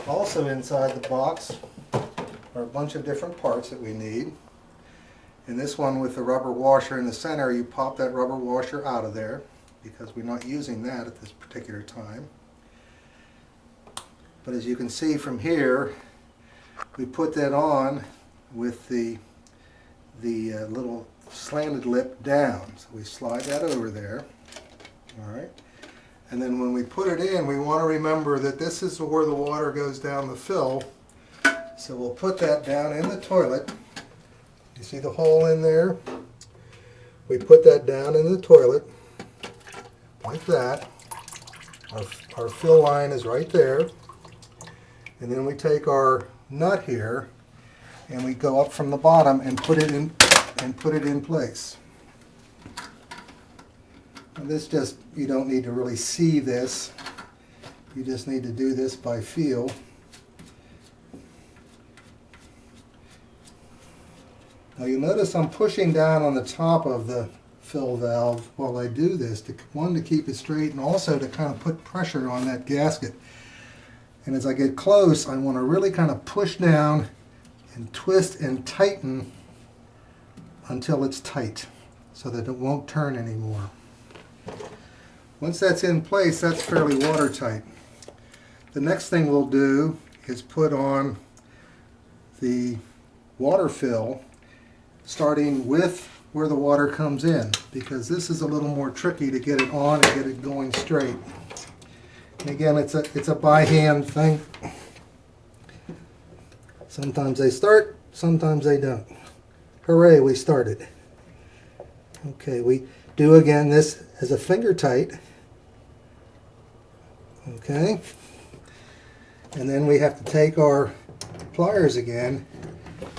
Also inside the box are a bunch of different parts that we need. In this one with the rubber washer in the center, you pop that rubber washer out of there because we're not using that at this particular time. But as you can see from here, we put that on with the little slanted lip down. So we slide that over there. All right. And then when we put it in, we want to remember that this is where the water goes down the fill. So we'll put that down in the toilet. You see the hole in there? We put that down in the toilet like that. Our fill line is right there. And then we take our nut here and we go up from the bottom and put it in place. And this just, you don't need to really see this. You just need to do this by feel. Now you'll notice I'm pushing down on the top of the fill valve while I do this, to keep it straight and also to kind of put pressure on that gasket. And as I get close, I want to really kind of push down and twist and tighten until it's tight so that it won't turn anymore. Once that's in place, that's fairly watertight. The next thing we'll do is put on the water fill, starting with where the water comes in, because this is a little more tricky to get it on and get it going straight. And again, it's a by hand thing. Sometimes they start, sometimes they don't. Hooray, we started. Okay, we do again this as a finger tight. Okay, and then we have to take our pliers again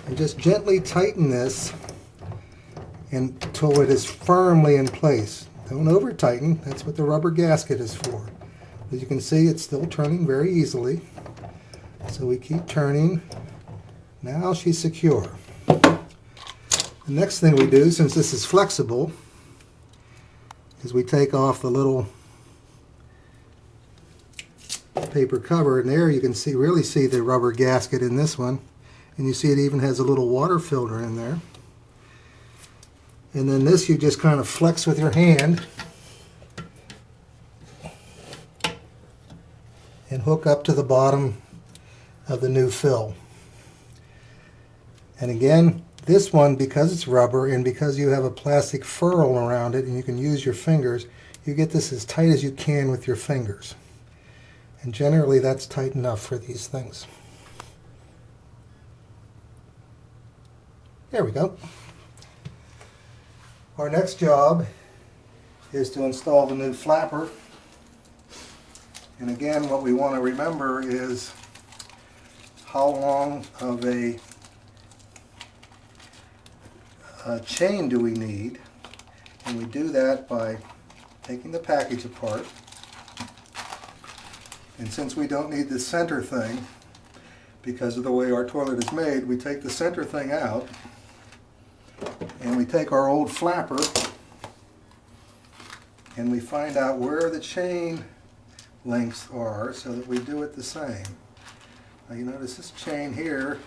and just gently tighten this until it is firmly in place. Don't over tighten, that's what the rubber gasket is for. As you can see, it's still turning very easily. So we keep turning. Now she's secure. The next thing we do, since this is flexible, is we take off the little paper cover, and there you can really see the rubber gasket in this one. And you see it even has a little water filter in there. And then this you just kind of flex with your hand and hook up to the bottom of the new fill. And again, this one, because it's rubber and because you have a plastic ferrule around it and you can use your fingers, you get this as tight as you can with your fingers. And generally that's tight enough for these things. There we go. Our next job is to install the new flapper. And again, what we want to remember is how long of a chain do we need. And we do that by taking the package apart. And since we don't need the center thing, because of the way our toilet is made, we take the center thing out and we take our old flapper and we find out where the chain lengths are so that we do it the same. Now you notice this chain here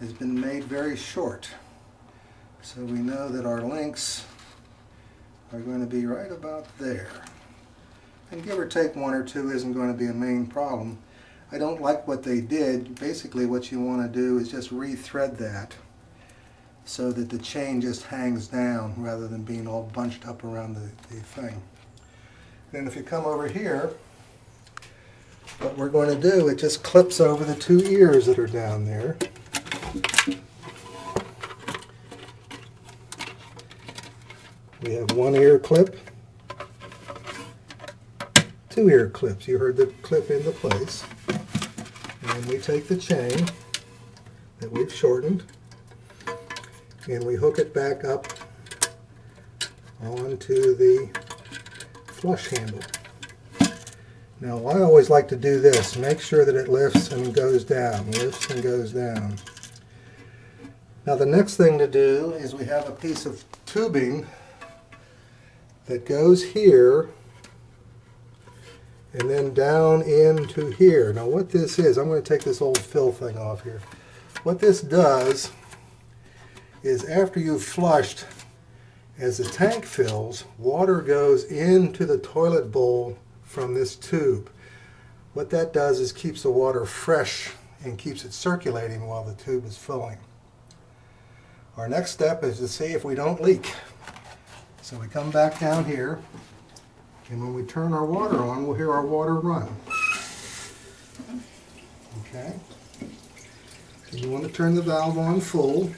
has been made very short. So we know that our links are going to be right about there. And give or take one or two isn't going to be a main problem. I don't like what they did. Basically what you want to do is just re-thread that so that the chain just hangs down rather than being all bunched up around the thing. And if you come over here, what we're going to do, it just clips over the two ears that are down there. We have one ear clip, two ear clips. You heard the clip into place. And then we take the chain that we've shortened and we hook it back up onto the flush handle. Now I always like to do this. Make sure that it lifts and goes down, lifts and goes down. Now the next thing to do is we have a piece of tubing that goes here and then down into here. Now what this is, I'm going to take this old fill thing off here. What this does is after you've flushed, as the tank fills, water goes into the toilet bowl from this tube. What that does is keeps the water fresh and keeps it circulating while the tube is filling. Our next step is to see if we don't leak. So we come back down here, and when we turn our water on, we'll hear our water run. Okay? And you want to turn the valve on full.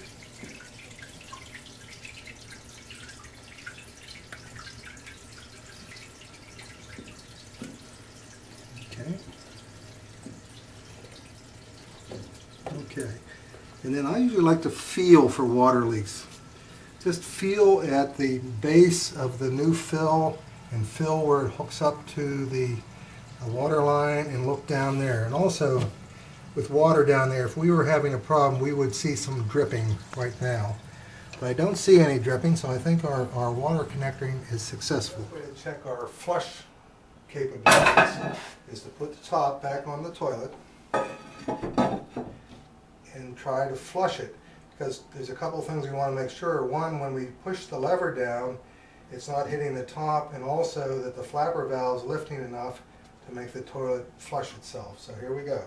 Okay, and then I usually like to feel for water leaks. Just feel at the base of the new fill and feel where it hooks up to the water line and look down there. And also with water down there, if we were having a problem, we would see some dripping right now. But I don't see any dripping, so I think our water connecting is successful. The way to check our flush capabilities is to put the top back on the toilet and try to flush it, because there's a couple things we want to make sure. One, when we push the lever down, it's not hitting the top, and also that the flapper valve is lifting enough to make the toilet flush itself. So here we go.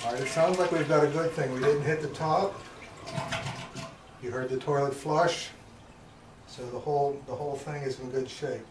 All right, it sounds like we've got a good thing. We didn't hit the top. You heard the toilet flush. So the whole thing is in good shape.